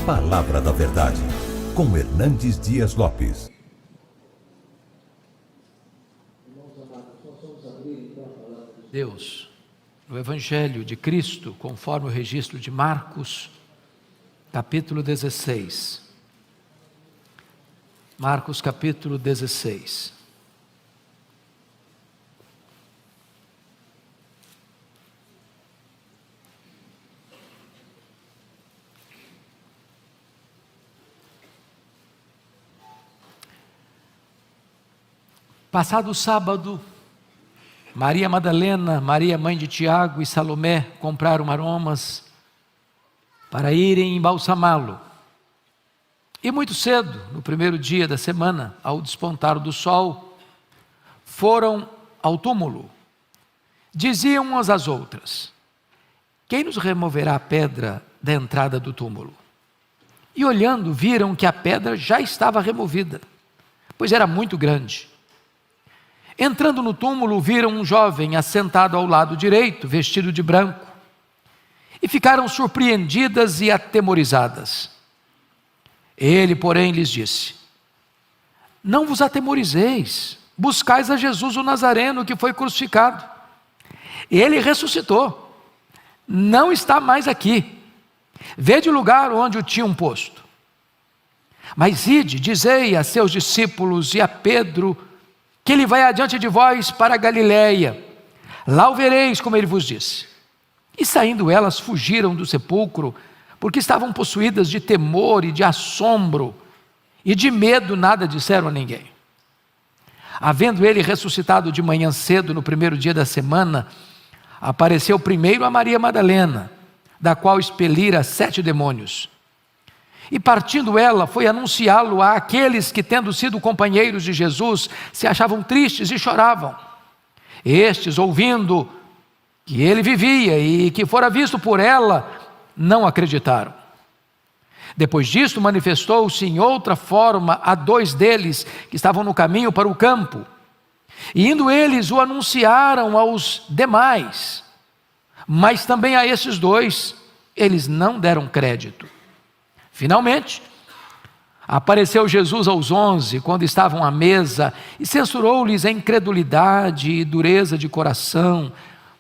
Palavra da Verdade, com Hernandes Dias Lopes. Deus, no Evangelho de Cristo, conforme o registro de Marcos, capítulo 16. Marcos, capítulo 16. Passado o sábado, Maria Madalena, Maria mãe de Tiago e Salomé compraram aromas para irem embalsamá-lo. E muito cedo, no primeiro dia da semana, ao despontar do sol, foram ao túmulo. Diziam umas às outras: quem nos removerá a pedra da entrada do túmulo? E olhando, viram que a pedra já estava removida, pois era muito grande. Entrando no túmulo, viram um jovem assentado ao lado direito, vestido de branco, e ficaram surpreendidas e atemorizadas. Ele, porém, lhes disse: não vos atemorizeis, buscais a Jesus o Nazareno, que foi crucificado. Ele ressuscitou, não está mais aqui. Vede o lugar onde o tinham posto. Mas ide, dizei a seus discípulos e a Pedro, que ele vai adiante de vós para a Galiléia. Lá o vereis, como ele vos disse. E saindo elas, fugiram do sepulcro, porque estavam possuídas de temor e de assombro, e de medo nada disseram a ninguém. Havendo ele ressuscitado de manhã cedo, no primeiro dia da semana, apareceu primeiro a Maria Madalena, da qual expelira 7 demônios. E partindo ela, foi anunciá-lo a aqueles que, tendo sido companheiros de Jesus, se achavam tristes e choravam. Estes, ouvindo que ele vivia e que fora visto por ela, não acreditaram. Depois disto, manifestou-se em outra forma a 2 deles que estavam no caminho para o campo. E indo eles, o anunciaram aos demais. Mas também a esses 2, eles não deram crédito. Finalmente, apareceu Jesus aos 11, quando estavam à mesa, e censurou-lhes a incredulidade e dureza de coração,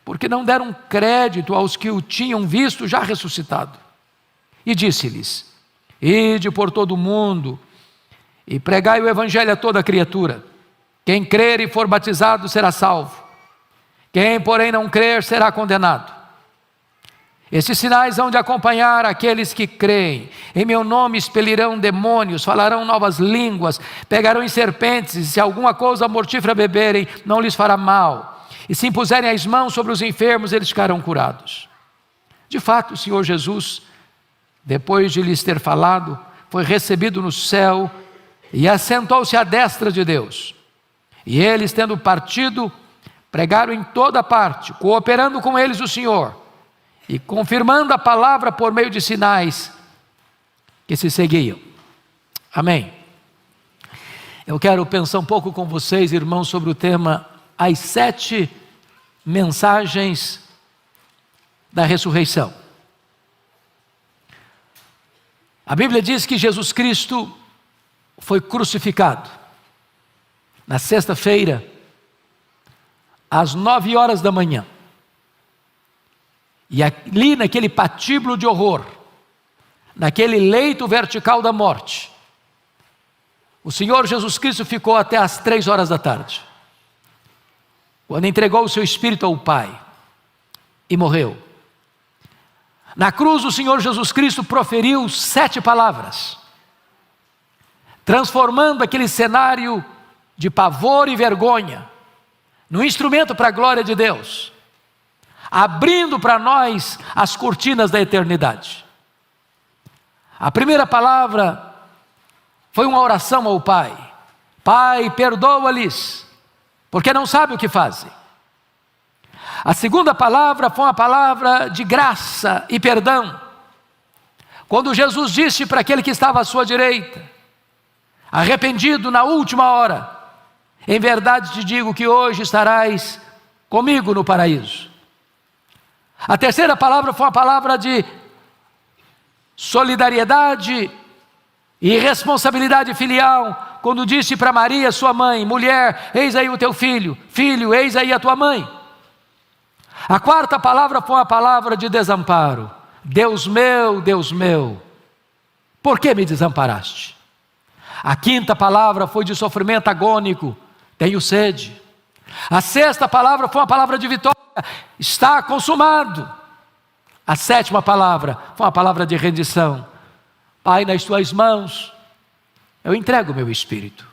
porque não deram crédito aos que o tinham visto já ressuscitado. E disse-lhes: ide por todo o mundo, e pregai o evangelho a toda criatura. Quem crer e for batizado será salvo. Quem, porém, não crer será condenado. Esses sinais hão de acompanhar aqueles que creem. Em meu nome expelirão demônios, falarão novas línguas, pegarão em serpentes, e se alguma coisa mortífera beberem, não lhes fará mal. E se impuserem as mãos sobre os enfermos, eles ficarão curados. De fato, o Senhor Jesus, depois de lhes ter falado, foi recebido no céu e assentou-se à destra de Deus. E eles, tendo partido, pregaram em toda parte, cooperando com eles o Senhor, e confirmando a palavra por meio de sinais que se seguiam. Amém. Eu quero pensar um pouco com vocês, irmãos, sobre o tema as 7 mensagens da ressurreição. A Bíblia diz que Jesus Cristo foi crucificado na sexta-feira, às 9 horas da manhã. E ali naquele patíbulo de horror, naquele leito vertical da morte, o Senhor Jesus Cristo ficou até às 3 horas da tarde, quando entregou o seu espírito ao Pai e morreu. Na cruz o Senhor Jesus Cristo proferiu 7 palavras, transformando aquele cenário de pavor e vergonha num instrumento para a glória de Deus, abrindo para nós as cortinas da eternidade. A primeira palavra foi uma oração ao Pai: Pai, perdoa-lhes, porque não sabem o que fazem. A segunda palavra foi uma palavra de graça e perdão, quando Jesus disse para aquele que estava à sua direita, arrependido na última hora: em verdade te digo que hoje estarás comigo no paraíso. A terceira palavra foi uma palavra de solidariedade e responsabilidade filial, quando disse para Maria, sua mãe: mulher, eis aí o teu filho, filho, eis aí a tua mãe. A quarta palavra foi uma palavra de desamparo: Deus meu, por que me desamparaste? A quinta palavra foi de sofrimento agônico: tenho sede. A sexta palavra foi uma palavra de vitória: está consumado. A sétima palavra foi uma palavra de rendição: Pai, nas tuas mãos eu entrego o meu espírito.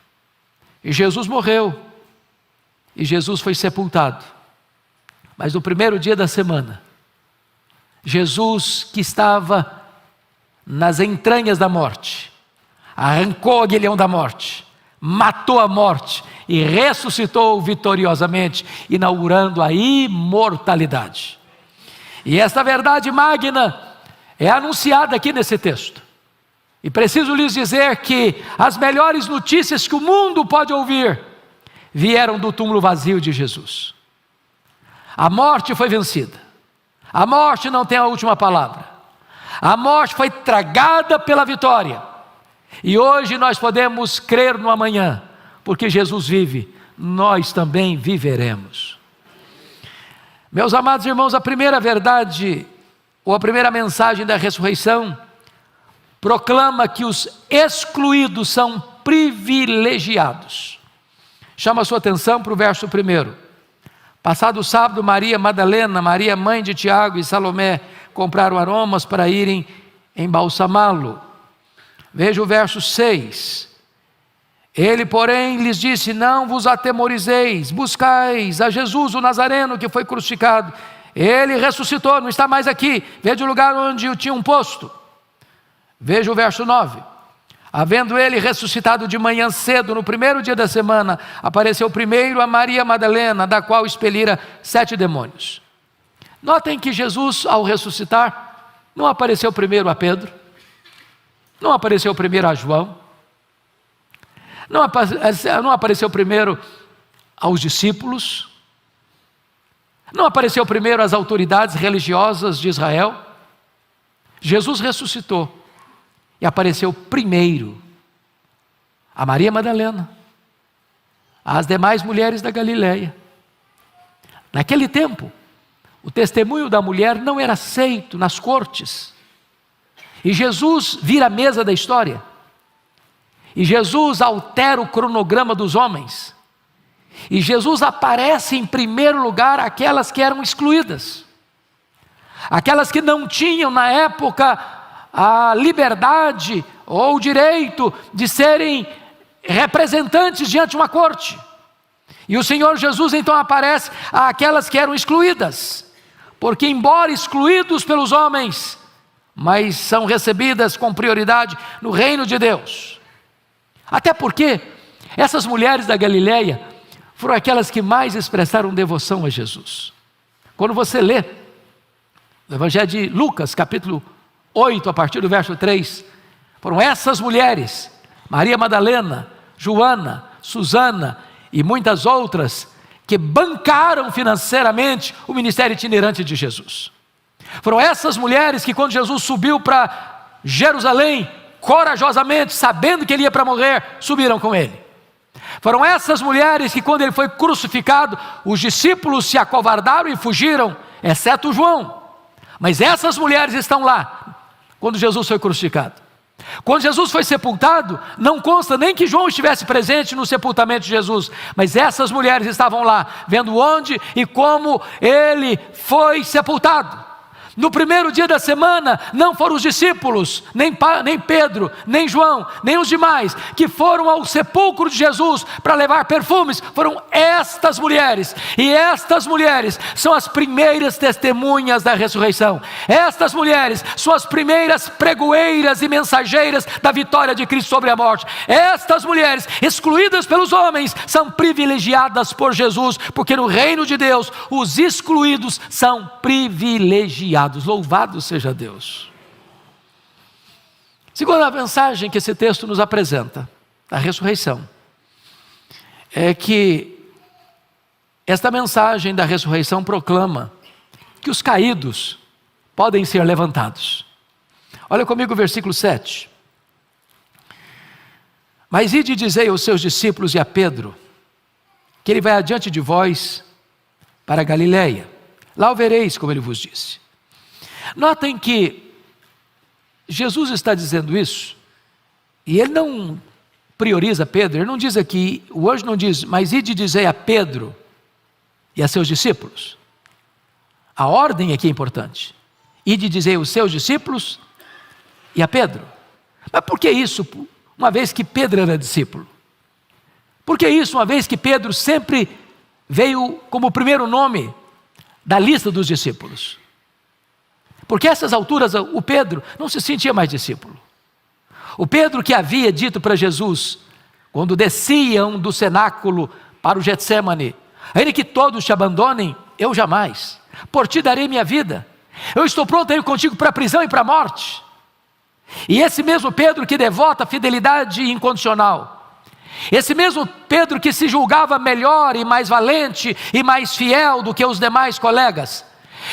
E Jesus morreu, e Jesus foi sepultado. Mas no primeiro dia da semana, Jesus, que estava nas entranhas da morte, arrancou o aguilhão da morte, matou a morte e ressuscitou vitoriosamente, inaugurando a imortalidade. E esta verdade magna é anunciada aqui nesse texto. E preciso lhes dizer que as melhores notícias que o mundo pode ouvir vieram do túmulo vazio de Jesus. A morte foi vencida. A morte não tem a última palavra. A morte foi tragada pela vitória. E hoje nós podemos crer no amanhã, porque Jesus vive, nós também viveremos. Meus amados irmãos, a primeira verdade, ou a primeira mensagem da ressurreição, proclama que os excluídos são privilegiados. Chama a sua atenção para o verso 1. Passado o sábado, Maria Madalena, Maria mãe de Tiago e Salomé compraram aromas para irem embalsamá-lo. Veja o verso 6. Ele, porém, lhes disse: não vos atemorizeis, buscais a Jesus o Nazareno que foi crucificado. Ele ressuscitou, não está mais aqui. Veja o lugar onde o tinham posto. Veja o verso 9. Havendo ele ressuscitado de manhã cedo, no primeiro dia da semana, apareceu primeiro a Maria Madalena, da qual expelira 7 demônios. Notem que Jesus, ao ressuscitar, não apareceu primeiro a Pedro, não apareceu primeiro a João, não apareceu primeiro aos discípulos, não apareceu primeiro às autoridades religiosas de Israel. Jesus ressuscitou e apareceu primeiro a Maria Madalena, às demais mulheres da Galileia. Naquele tempo, o testemunho da mulher não era aceito nas cortes. E Jesus vira a mesa da história. E Jesus altera o cronograma dos homens. E Jesus aparece em primeiro lugar aquelas que eram excluídas. Aquelas que não tinham na época a liberdade ou o direito de serem representantes diante de uma corte. E o Senhor Jesus então aparece àquelas que eram excluídas, porque embora excluídos pelos homens, mas são recebidas com prioridade no reino de Deus. Até porque essas mulheres da Galileia foram aquelas que mais expressaram devoção a Jesus. Quando você lê o Evangelho de Lucas, capítulo 8, a partir do verso 3, foram essas mulheres, Maria Madalena, Joana, Susana e muitas outras, que bancaram financeiramente o ministério itinerante de Jesus. Foram essas mulheres que, quando Jesus subiu para Jerusalém, corajosamente, sabendo que ele ia para morrer, subiram com ele. Foram essas mulheres que, quando ele foi crucificado, os discípulos se acovardaram e fugiram, exceto João. Mas essas mulheres estão lá quando Jesus foi crucificado. Quando Jesus foi sepultado, não consta nem que João estivesse presente no sepultamento de Jesus, mas essas mulheres estavam lá, vendo onde e como ele foi sepultado. No primeiro dia da semana, não foram os discípulos, nem Pedro, nem João, nem os demais, que foram ao sepulcro de Jesus para levar perfumes, foram estas mulheres. E estas mulheres são as primeiras testemunhas da ressurreição. Estas mulheres são as primeiras pregoeiras e mensageiras da vitória de Cristo sobre a morte. Estas mulheres, excluídas pelos homens, são privilegiadas por Jesus, porque no reino de Deus, os excluídos são privilegiados. Louvado seja Deus. Segunda mensagem que esse texto nos apresenta, a ressurreição, é que esta mensagem da ressurreição proclama que os caídos podem ser levantados. Olha comigo o versículo 7. Mas ide e dizei aos seus discípulos e a Pedro, que ele vai adiante de vós para a Galiléia. Lá o vereis, como ele vos disse. Notem que Jesus está dizendo isso, e ele não prioriza Pedro, ele não diz aqui, o anjo não diz, mas ide e dizei a Pedro e a seus discípulos. A ordem aqui é importante. Ide e dizei aos seus discípulos e a Pedro. Mas por que isso, uma vez que Pedro era discípulo? Por que isso, uma vez que Pedro sempre veio como o primeiro nome da lista dos discípulos? Porque a essas alturas o Pedro não se sentia mais discípulo. O Pedro que havia dito para Jesus, quando desciam do cenáculo para o Getsêmani, ainda que todos te abandonem, eu jamais, por ti darei minha vida, eu estou pronto a ir contigo para a prisão e para a morte. E esse mesmo Pedro que devota fidelidade incondicional, esse mesmo Pedro que se julgava melhor e mais valente e mais fiel do que os demais colegas,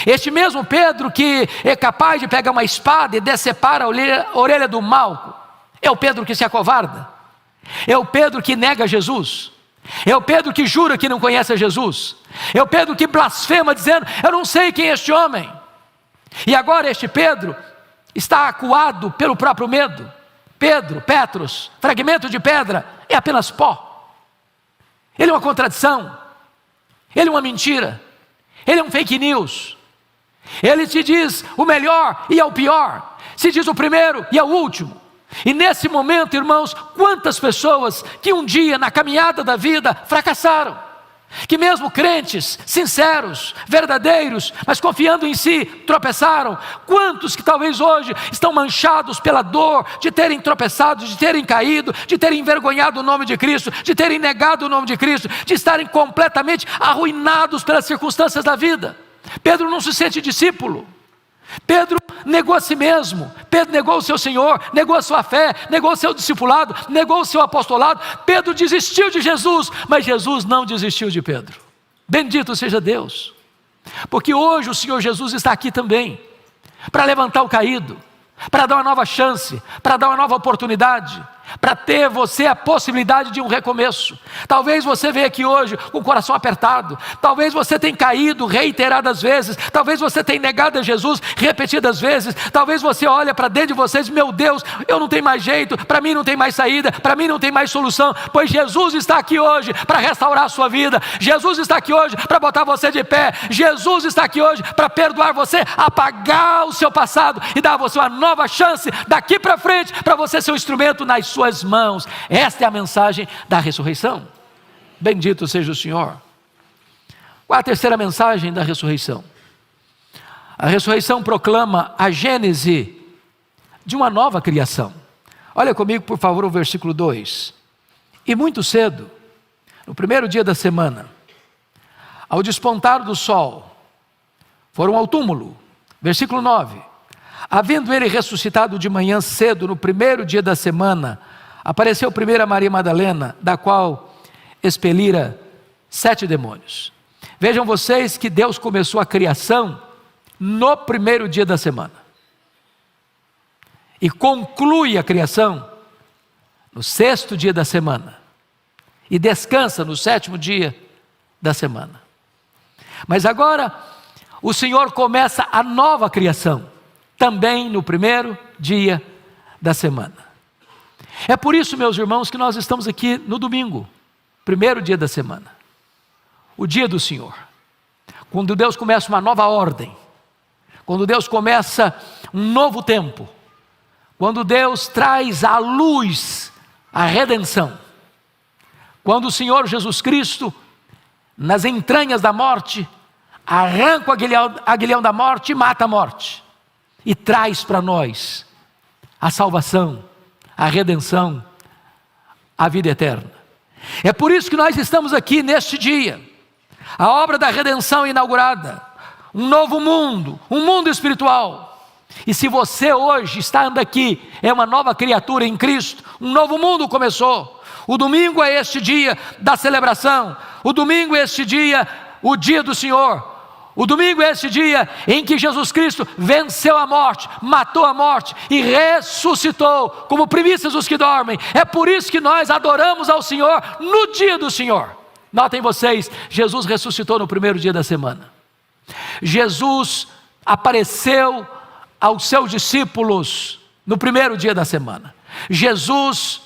este mesmo Pedro que é capaz de pegar uma espada e decepar a orelha do malco, é o Pedro que se acovarda, é o Pedro que nega Jesus, é o Pedro que jura que não conhece a Jesus, é o Pedro que blasfema dizendo, eu não sei quem é este homem. E agora este Pedro está acuado pelo próprio medo. Pedro, Petros, fragmento de pedra, é apenas pó. Ele é uma contradição, ele é uma mentira, ele é um fake news. Ele te diz o melhor e é o pior, se diz o primeiro e é o último. E nesse momento, irmãos, quantas pessoas que um dia na caminhada da vida fracassaram, que mesmo crentes, sinceros, verdadeiros, mas confiando em si, tropeçaram. Quantos que talvez hoje estão manchados pela dor de terem tropeçado, de terem caído, de terem envergonhado o nome de Cristo, de terem negado o nome de Cristo, de estarem completamente arruinados pelas circunstâncias da vida. Pedro não se sente discípulo. Pedro negou a si mesmo, Pedro negou o seu Senhor, negou a sua fé, negou o seu discipulado, negou o seu apostolado. Pedro desistiu de Jesus, mas Jesus não desistiu de Pedro. Bendito seja Deus, porque hoje o Senhor Jesus está aqui também, para levantar o caído, para dar uma nova chance, para dar uma nova oportunidade, para ter você a possibilidade de um recomeço. Talvez você veja aqui hoje com o coração apertado, talvez você tenha caído reiteradas vezes, talvez você tenha negado a Jesus repetidas vezes, talvez você olhe para dentro de você e diz, meu Deus, eu não tenho mais jeito, para mim não tem mais saída, para mim não tem mais solução, pois Jesus está aqui hoje para restaurar a sua vida, Jesus está aqui hoje para botar você de pé, Jesus está aqui hoje para perdoar você, apagar o seu passado e dar a você uma nova chance daqui para frente, para você ser um instrumento nas suas mãos. Esta é a mensagem da ressurreição. Bendito seja o Senhor. Qual a terceira mensagem da ressurreição? A ressurreição proclama a gênese de uma nova criação. Olha comigo, por favor, o versículo 2. E muito cedo, no primeiro dia da semana, ao despontar do sol, foram ao túmulo. Versículo 9. Havendo ele ressuscitado de manhã cedo, no primeiro dia da semana, apareceu primeiro a Maria Madalena, da qual expelira 7 demônios. Vejam vocês que Deus começou a criação no primeiro dia da semana. E conclui a criação no 6º dia da semana. E descansa no 7º dia da semana. Mas agora, o Senhor começa a nova criação. Também no primeiro dia da semana. É por isso, meus irmãos, que nós estamos aqui no domingo, primeiro dia da semana, o dia do Senhor, quando Deus começa uma nova ordem, quando Deus começa um novo tempo, quando Deus traz à luz a redenção, quando o Senhor Jesus Cristo, nas entranhas da morte, arranca o aguilhão da morte e mata a morte. E traz para nós a salvação, a redenção, a vida eterna. É por isso que nós estamos aqui neste dia, a obra da redenção inaugurada, um novo mundo, um mundo espiritual. E se você hoje está aqui, é uma nova criatura em Cristo, um novo mundo começou. O domingo é este dia da celebração, o domingo é este dia, o dia do Senhor. O domingo é esse dia em que Jesus Cristo venceu a morte, matou a morte e ressuscitou como primícias dos que dormem. É por isso que nós adoramos ao Senhor no dia do Senhor. Notem vocês, Jesus ressuscitou no primeiro dia da semana. Jesus apareceu aos seus discípulos no primeiro dia da semana. Jesus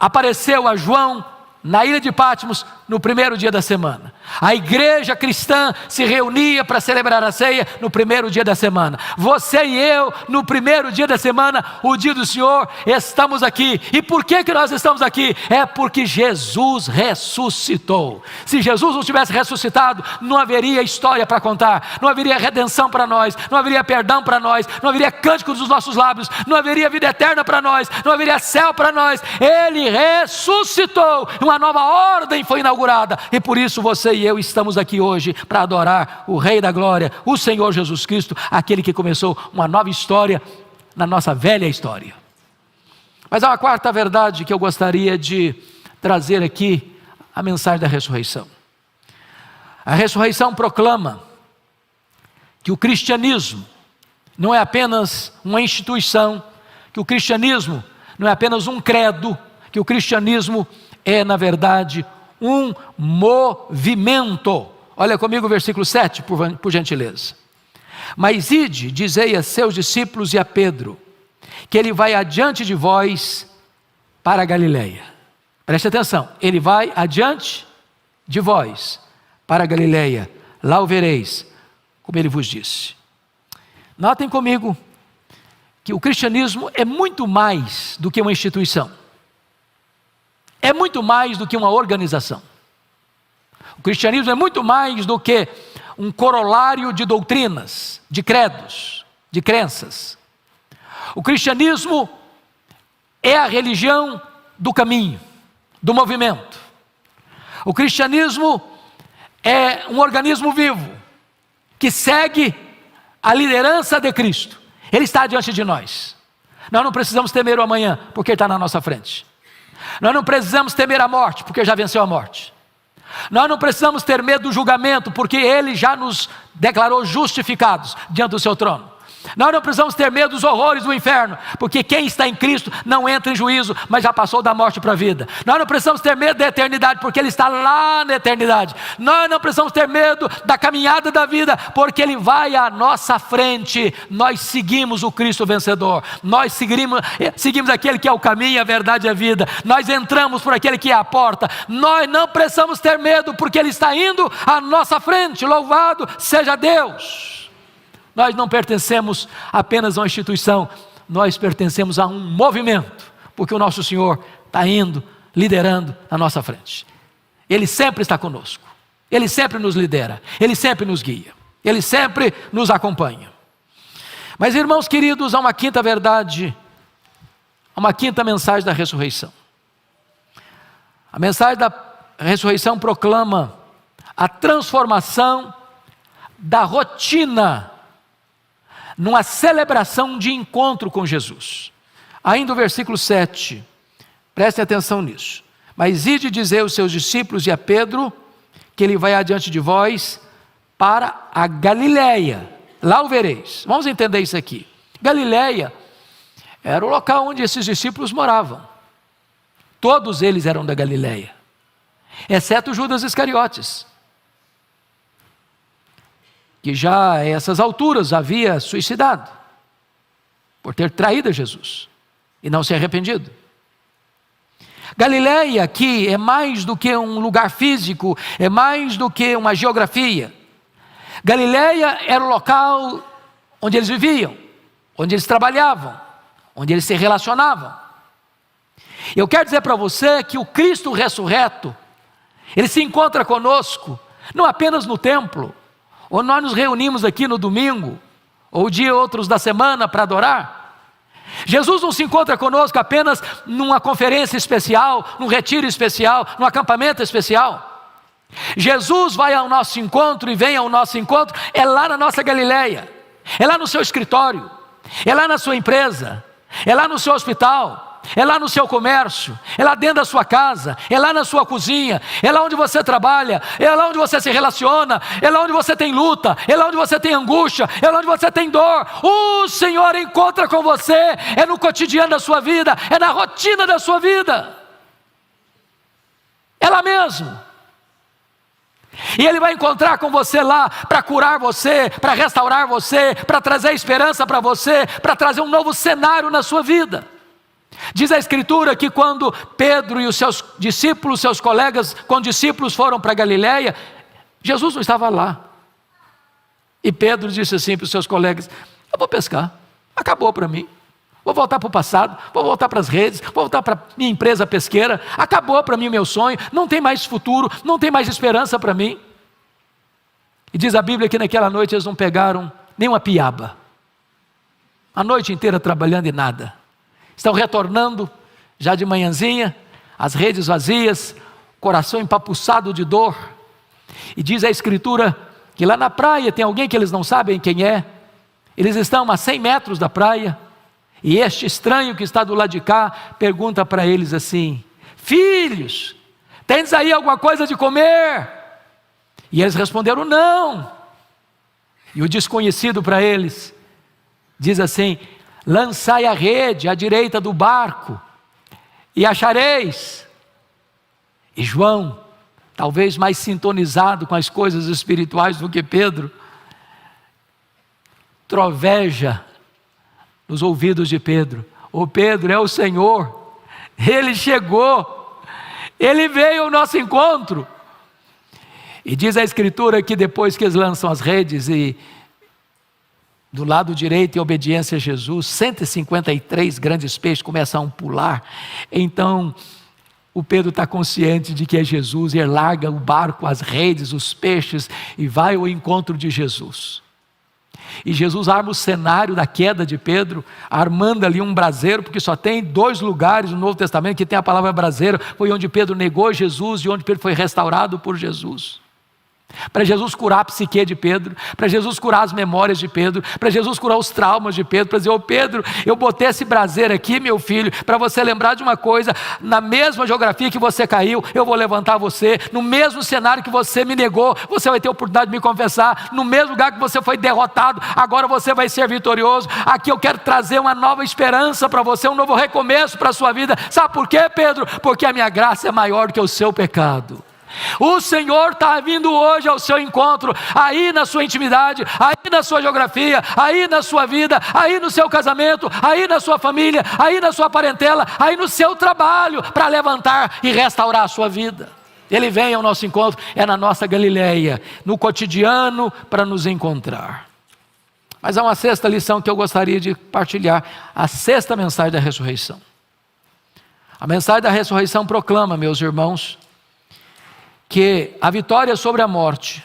apareceu a João na ilha de Patmos no primeiro dia da semana. A igreja cristã se reunia para celebrar a ceia no primeiro dia da semana. Você e eu, no primeiro dia da semana, o dia do Senhor, estamos aqui. E por que nós estamos aqui? É porque Jesus ressuscitou. Se Jesus não tivesse ressuscitado, não haveria história para contar, não haveria redenção para nós, não haveria perdão para nós, não haveria cântico dos nossos lábios, não haveria vida eterna para nós, não haveria céu para nós. Ele ressuscitou, uma nova ordem foi inaugurada, e por isso você e eu estamos aqui hoje para adorar o Rei da Glória, o Senhor Jesus Cristo, aquele que começou uma nova história na nossa velha história. Mas há uma quarta verdade que eu gostaria de trazer aqui, a mensagem da ressurreição. A ressurreição proclama que o cristianismo não é apenas uma instituição, que o cristianismo não é apenas um credo, que o cristianismo é, na verdade, um movimento. Olha comigo o versículo 7, por gentileza. Mas ide, dizei a seus discípulos e a Pedro, que ele vai adiante de vós para a Galileia. Preste atenção, ele vai adiante de vós para a Galileia, lá o vereis, como ele vos disse. Notem comigo que o cristianismo é muito mais do que uma instituição. É muito mais do que uma organização. O cristianismo é muito mais do que um corolário de doutrinas, de credos, de crenças. O cristianismo é a religião do caminho, do movimento. O cristianismo é um organismo vivo que segue a liderança de Cristo. Ele está diante de nós. Nós não precisamos temer o amanhã, porque ele está na nossa frente. Nós não precisamos temer a morte, porque já venceu a morte. Nós não precisamos ter medo do julgamento, porque ele já nos declarou justificados diante do seu trono. Nós não precisamos ter medo dos horrores do inferno, porque quem está em Cristo não entra em juízo, mas já passou da morte para a vida. Nós não precisamos ter medo da eternidade, porque ele está lá na eternidade. Nós não precisamos ter medo da caminhada da vida, porque ele vai à nossa frente. Nós seguimos o Cristo vencedor. Nós seguimos aquele que é o caminho, a verdade e a vida. Nós entramos por aquele que é a porta. Nós não precisamos ter medo, porque ele está indo à nossa frente. Louvado seja Deus! Nós não pertencemos apenas a uma instituição, nós pertencemos a um movimento, porque o nosso Senhor está indo, liderando na nossa frente. Ele sempre está conosco, Ele sempre nos lidera, Ele sempre nos guia, Ele sempre nos acompanha. Mas, irmãos queridos, há uma quinta verdade, há uma quinta mensagem da ressurreição. A mensagem da ressurreição proclama a transformação da rotina numa celebração de encontro com Jesus. Ainda o versículo 7, prestem atenção nisso. Mas ide dizer aos seus discípulos e a Pedro, que ele vai adiante de vós para a Galileia, lá o vereis. Vamos entender isso aqui. Galileia era o local onde esses discípulos moravam. Todos eles eram da Galileia, exceto Judas Iscariotes, que já a essas alturas havia suicidado, por ter traído Jesus, e não se arrependido. Galileia aqui é mais do que um lugar físico, é mais do que uma geografia. Galileia era o local onde eles viviam, onde eles trabalhavam, onde eles se relacionavam. Eu quero dizer para você que o Cristo ressurreto, ele se encontra conosco, não apenas no templo, ou nós nos reunimos aqui no domingo, ou dia outros da semana para adorar. Jesus não se encontra conosco apenas numa conferência especial, num retiro especial, num acampamento especial. Jesus vai ao nosso encontro e vem ao nosso encontro, é lá na nossa Galileia, é lá no seu escritório, é lá na sua empresa, é lá no seu hospital, é lá no seu comércio, é lá dentro da sua casa, é lá na sua cozinha, é lá onde você trabalha, é lá onde você se relaciona, é lá onde você tem luta, é lá onde você tem angústia, é lá onde você tem dor. O Senhor encontra com você, é no cotidiano da sua vida, é na rotina da sua vida, é lá mesmo. E Ele vai encontrar com você lá para curar você, para restaurar você, para trazer esperança para você, para trazer um novo cenário na sua vida. Diz a Escritura que quando Pedro e os seus discípulos, seus colegas condiscípulos foram para Galiléia, Jesus não estava lá. E Pedro disse assim para os seus colegas: eu vou pescar, acabou para mim. Vou voltar para o passado, vou voltar para as redes, vou voltar para a minha empresa pesqueira, acabou para mim o meu sonho, não tem mais futuro, não tem mais esperança para mim. E diz a Bíblia que naquela noite eles não pegaram nem uma piaba, a noite inteira trabalhando e nada. Estão retornando já de manhãzinha, as redes vazias, coração empapuçado de dor. E diz a Escritura que lá na praia tem alguém que eles não sabem quem é. Eles estão a 100 metros da praia, e este estranho que está do lado de cá pergunta para eles assim: filhos, tens aí alguma coisa de comer? E eles responderam: não. E o desconhecido para eles diz assim: lançai a rede à direita do barco e achareis. E João, talvez mais sintonizado com as coisas espirituais do que Pedro, troveja nos ouvidos de Pedro: ô Pedro, é o Senhor, Ele chegou, Ele veio ao nosso encontro. E diz a Escritura que depois que eles lançam as redes e do lado direito, em obediência a Jesus, 153 grandes peixes começam a pular. Então o Pedro está consciente de que é Jesus, e ele larga o barco, as redes, os peixes, e vai ao encontro de Jesus. E Jesus arma o cenário da queda de Pedro, armando ali um braseiro, porque só tem 2 lugares no Novo Testamento que tem a palavra braseiro. Foi onde Pedro negou Jesus e onde Pedro foi restaurado por Jesus. Para Jesus curar a psique de Pedro, para Jesus curar as memórias de Pedro, para Jesus curar os traumas de Pedro, para dizer: ô Pedro, eu botei esse braseiro aqui, meu filho, para você lembrar de uma coisa: na mesma geografia que você caiu, eu vou levantar você, no mesmo cenário que você me negou, você vai ter a oportunidade de me confessar, no mesmo lugar que você foi derrotado, agora você vai ser vitorioso. Aqui eu quero trazer uma nova esperança para você, um novo recomeço para a sua vida. Sabe por quê, Pedro? Porque a minha graça é maior do que o seu pecado. O Senhor está vindo hoje ao seu encontro, aí na sua intimidade, aí na sua geografia, aí na sua vida, aí no seu casamento, aí na sua família, aí na sua parentela, aí no seu trabalho, para levantar e restaurar a sua vida. Ele vem ao nosso encontro, é na nossa Galileia, no cotidiano, para nos encontrar. Mas há uma 6ª lição que eu gostaria de partilhar, a 6ª mensagem da ressurreição. A mensagem da ressurreição proclama, meus irmãos, que a vitória sobre a morte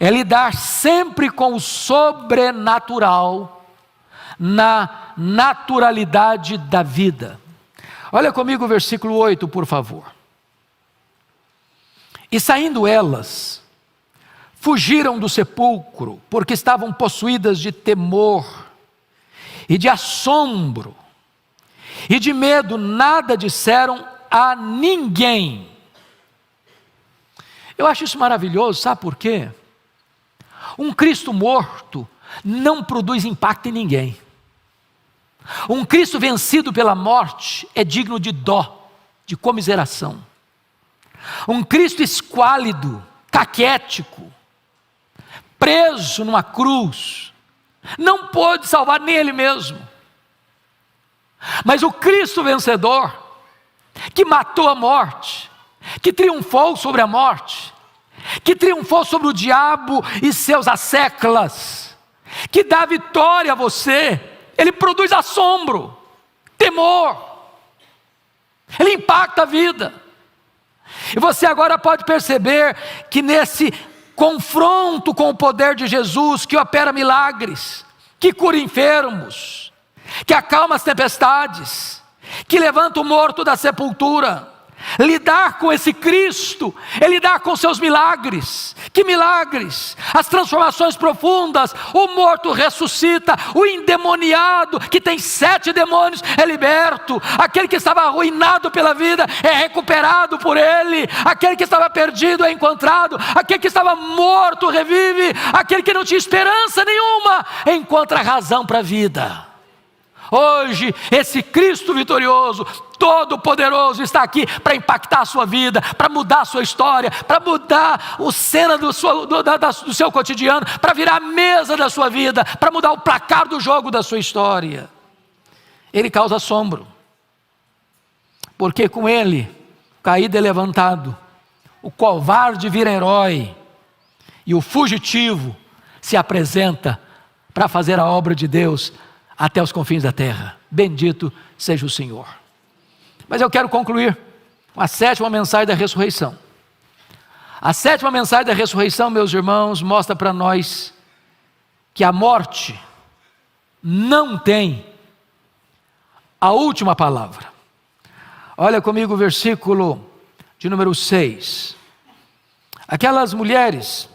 é lidar sempre com o sobrenatural na naturalidade da vida. Olha comigo o versículo 8, por favor. E saindo elas, fugiram do sepulcro, porque estavam possuídas de temor e de assombro, e de medo nada disseram a ninguém. Eu acho isso maravilhoso, sabe por quê? Um Cristo morto não produz impacto em ninguém. Um Cristo vencido pela morte é digno de dó, de comiseração. Um Cristo esquálido, caquético, preso numa cruz, não pôde salvar nem Ele mesmo. Mas o Cristo vencedor, que matou a morte, que triunfou sobre a morte, que triunfou sobre o diabo e seus asseclas, que dá vitória a você, Ele produz assombro, temor, Ele impacta a vida. E você agora pode perceber que nesse confronto com o poder de Jesus, que opera milagres, que cura enfermos, que acalma as tempestades, que levanta o morto da sepultura, Lidar com esse Cristo é lidar com seus milagres. Que milagres? As transformações profundas. O morto ressuscita, o endemoniado que tem 7 demônios é liberto, aquele que estava arruinado pela vida é recuperado por ele, aquele que estava perdido é encontrado, aquele que estava morto revive, aquele que não tinha esperança nenhuma encontra razão para a vida. Hoje, esse Cristo vitorioso, todo-poderoso, está aqui para impactar a sua vida, para mudar a sua história, para mudar a cena do seu cotidiano, para virar a mesa da sua vida, para mudar o placar do jogo da sua história. Ele causa assombro, porque com ele, caído e levantado, o covarde vira herói, e o fugitivo se apresenta para fazer a obra de Deus até os confins da terra. Bendito seja o Senhor. Mas eu quero concluir com a 7ª mensagem da ressurreição. A 7ª mensagem da ressurreição, meus irmãos, mostra para nós que a morte não tem a última palavra. Olha comigo o versículo de número 6. Aquelas mulheres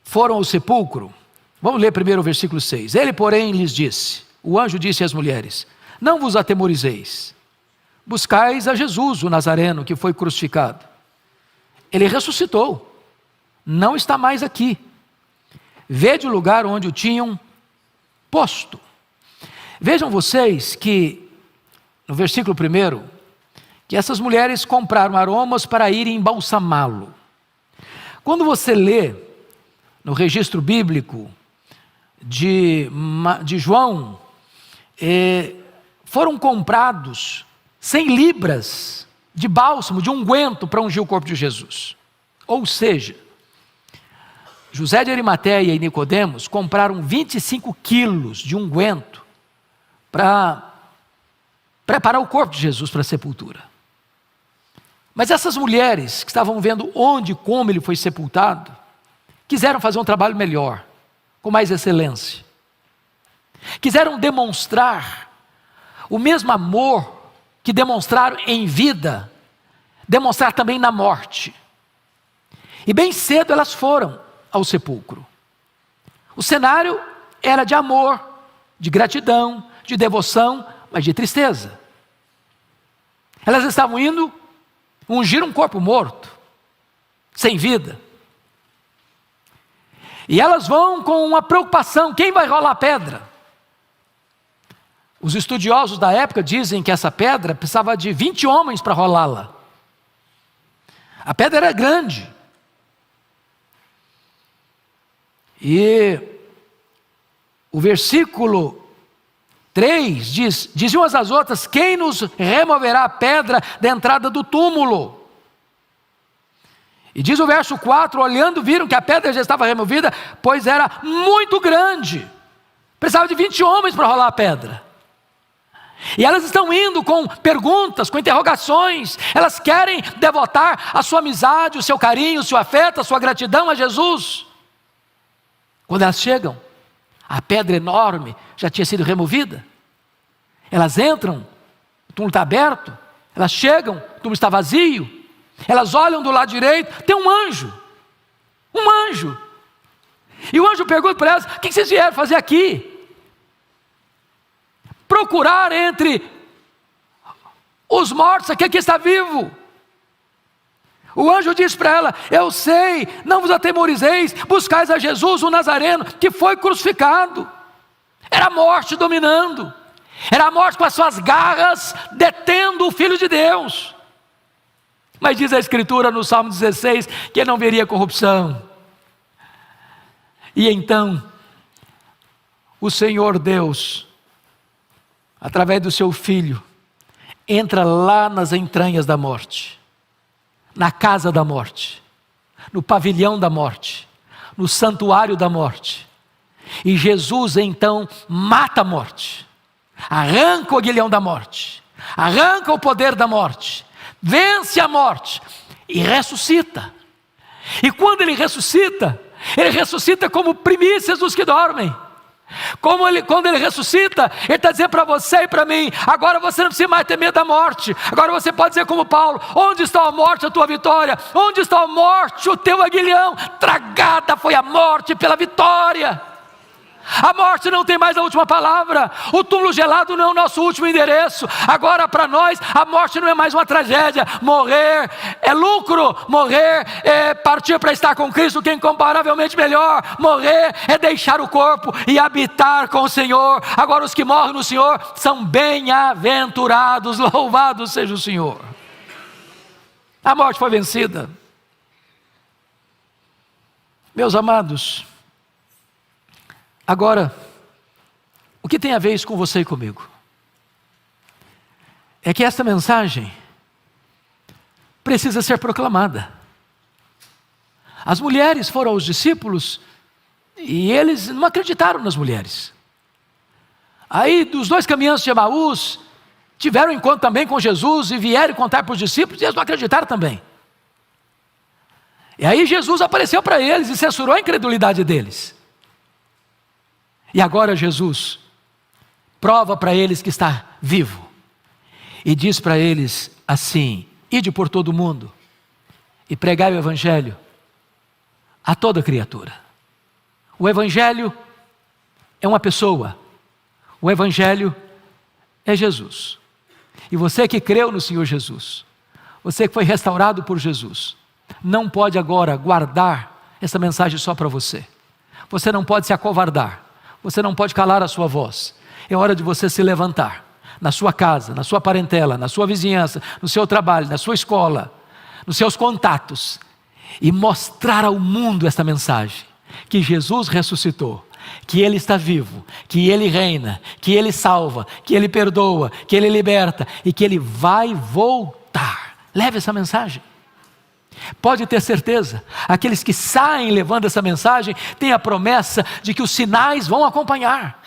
foram ao sepulcro. Vamos ler primeiro o versículo 6. Ele, porém, lhes disse, o anjo disse às mulheres: não vos atemorizeis, buscais a Jesus, o Nazareno, que foi crucificado. Ele ressuscitou, não está mais aqui. Vede o lugar onde o tinham posto. Vejam vocês que, no versículo 1, que essas mulheres compraram aromas para irem embalsamá-lo. Quando você lê no registro bíblico de João, foram comprados 100 libras de bálsamo, de unguento para ungir o corpo de Jesus. Ou seja, José de Arimateia e Nicodemos compraram 25 quilos de unguento para preparar o corpo de Jesus para a sepultura. Mas essas mulheres que estavam vendo onde e como ele foi sepultado, quiseram fazer um trabalho melhor, com mais excelência. Quiseram demonstrar o mesmo amor que demonstraram em vida, demonstrar também na morte. E bem cedo elas foram ao sepulcro. O cenário era de amor, de gratidão, de devoção, mas de tristeza. Elas estavam indo ungir um corpo morto, sem vida. E elas vão com uma preocupação: quem vai rolar a pedra? Os estudiosos da época dizem que essa pedra precisava de 20 homens para rolá-la. A pedra era grande. E o versículo 3 diz: diziam umas às outras: quem nos removerá a pedra da entrada do túmulo? E diz o verso 4, olhando viram que a pedra já estava removida, pois era muito grande. Precisava de 20 homens para rolar a pedra. E elas estão indo com perguntas, com interrogações. Elas querem devotar a sua amizade, o seu carinho, o seu afeto, a sua gratidão a Jesus. Quando elas chegam, a pedra enorme já tinha sido removida. Elas entram, o túmulo está aberto. Elas chegam, o túmulo está vazio. Elas olham do lado direito, tem um anjo. Um anjo. E o anjo pergunta para elas: o que vocês vieram fazer aqui? Procurar entre os mortos aquele que está vivo. O anjo diz para ela: eu sei, não vos atemorizeis, buscais a Jesus, o Nazareno, que foi crucificado. Era a morte dominando, era a morte com as suas garras detendo o Filho de Deus. Mas diz a Escritura no Salmo 16 que ele não veria corrupção. E então, o Senhor Deus, através do seu Filho, entra lá nas entranhas da morte, na casa da morte, no pavilhão da morte, no santuário da morte. E Jesus então mata a morte, arranca o aguilhão da morte, arranca o poder da morte, vence a morte e ressuscita. E quando ele ressuscita como primícias dos que dormem. Quando Ele ressuscita, Ele está dizendo para você e para mim: agora você não precisa mais ter medo da morte. Agora você pode dizer como Paulo: onde está a morte, a tua vitória? Onde está a morte, o teu aguilhão? Tragada foi a morte pela vitória. A morte não tem mais a última palavra. O túmulo gelado não é o nosso último endereço. Agora para nós a morte não é mais uma tragédia. Morrer é lucro. Morrer é partir para estar com Cristo, que é incomparavelmente melhor. Morrer é deixar o corpo e habitar com o Senhor. Agora os que morrem no Senhor são bem-aventurados. Louvado seja o Senhor. A morte foi vencida. Meus amados, agora, o que tem a ver isso com você e comigo? É que esta mensagem precisa ser proclamada. As mulheres foram aos discípulos e eles não acreditaram nas mulheres. Aí, dos 2 caminhantes de Emaús, tiveram um encontro também com Jesus e vieram contar para os discípulos e eles não acreditaram também. E aí Jesus apareceu para eles e censurou a incredulidade deles. E agora Jesus prova para eles que está vivo e diz para eles assim: ide por todo o mundo e pregai o Evangelho a toda criatura. O Evangelho é uma pessoa, o Evangelho é Jesus. E você que creu no Senhor Jesus, você que foi restaurado por Jesus, não pode agora guardar essa mensagem só para você. Você não pode se acovardar. Você não pode calar a sua voz. É hora de você se levantar, na sua casa, na sua parentela, na sua vizinhança, no seu trabalho, na sua escola, nos seus contatos, e mostrar ao mundo esta mensagem, que Jesus ressuscitou, que Ele está vivo, que Ele reina, que Ele salva, que Ele perdoa, que Ele liberta, e que Ele vai voltar. Leve essa mensagem. Pode ter certeza, aqueles que saem levando essa mensagem têm a promessa de que os sinais vão acompanhar.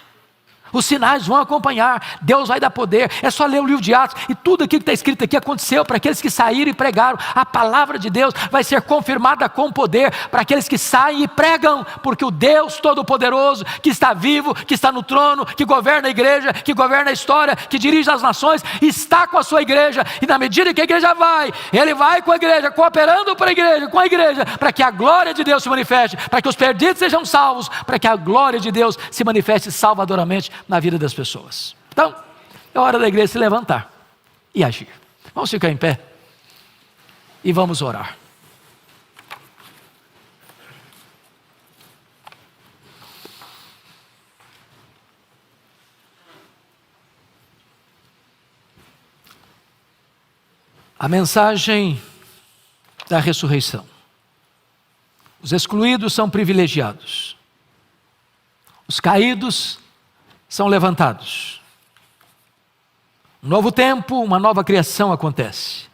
Os sinais vão acompanhar, Deus vai dar poder. É só ler o livro de Atos e tudo aquilo que está escrito aqui aconteceu para aqueles que saíram e pregaram. A palavra de Deus vai ser confirmada com poder para aqueles que saem e pregam, porque o Deus Todo-Poderoso, que está vivo, que está no trono, que governa a igreja, que governa a história, que dirige as nações, está com a sua igreja, e na medida que a igreja vai, Ele vai com a igreja, cooperando para a igreja, com a igreja, para que a glória de Deus se manifeste, para que os perdidos sejam salvos, para que a glória de Deus se manifeste salvadoramente na vida das pessoas. Então, é hora da igreja se levantar e agir. Vamos ficar em pé e vamos orar. A mensagem da ressurreição. Os excluídos são privilegiados. Os caídos são levantados. Um novo tempo, uma nova criação acontece.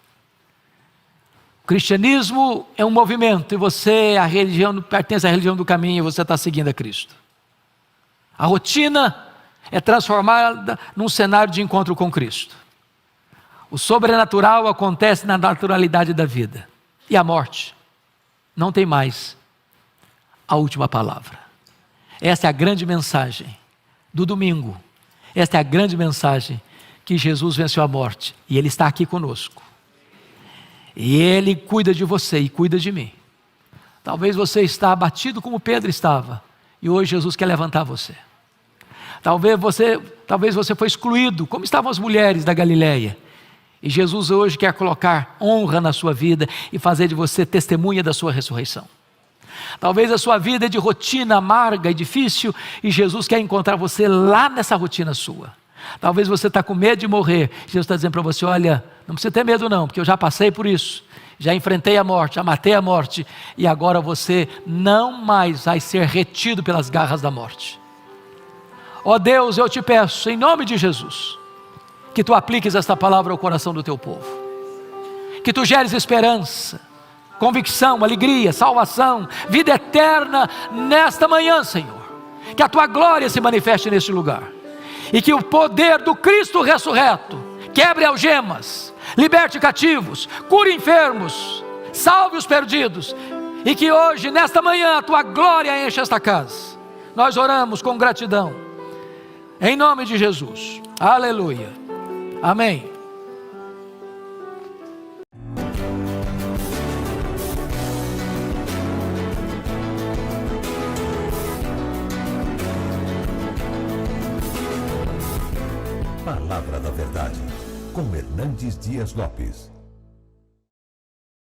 O cristianismo é um movimento e você, a religião, pertence à religião do caminho e você está seguindo a Cristo. A rotina é transformada num cenário de encontro com Cristo. O sobrenatural acontece na naturalidade da vida. E a morte não tem mais a última palavra. Essa é a grande mensagem do domingo. Esta é a grande mensagem, que Jesus venceu a morte e Ele está aqui conosco. E Ele cuida de você e cuida de mim. Talvez você está abatido como Pedro estava e hoje Jesus quer levantar você. Talvez você foi excluído, como estavam as mulheres da Galileia. E Jesus hoje quer colocar honra na sua vida e fazer de você testemunha da sua ressurreição. Talvez a sua vida é de rotina amarga e difícil e Jesus quer encontrar você lá nessa rotina sua. Talvez você está com medo de morrer. Jesus está dizendo para você: olha, não precisa ter medo não, porque eu já passei por isso. Já enfrentei a morte, já matei a morte e agora você não mais vai ser retido pelas garras da morte. Ó Deus, eu te peço, em nome de Jesus, que tu apliques esta palavra ao coração do teu povo. Que tu geres esperança, convicção, alegria, salvação, vida eterna nesta manhã, Senhor. Que a tua glória se manifeste neste lugar. E que o poder do Cristo ressurreto quebre algemas, liberte cativos, cure enfermos, salve os perdidos. E que hoje, nesta manhã, a tua glória enche esta casa. nós oramos com gratidão. Em nome de Jesus. Aleluia. Amém. Palavra da Verdade, com Hernandes Dias Lopes.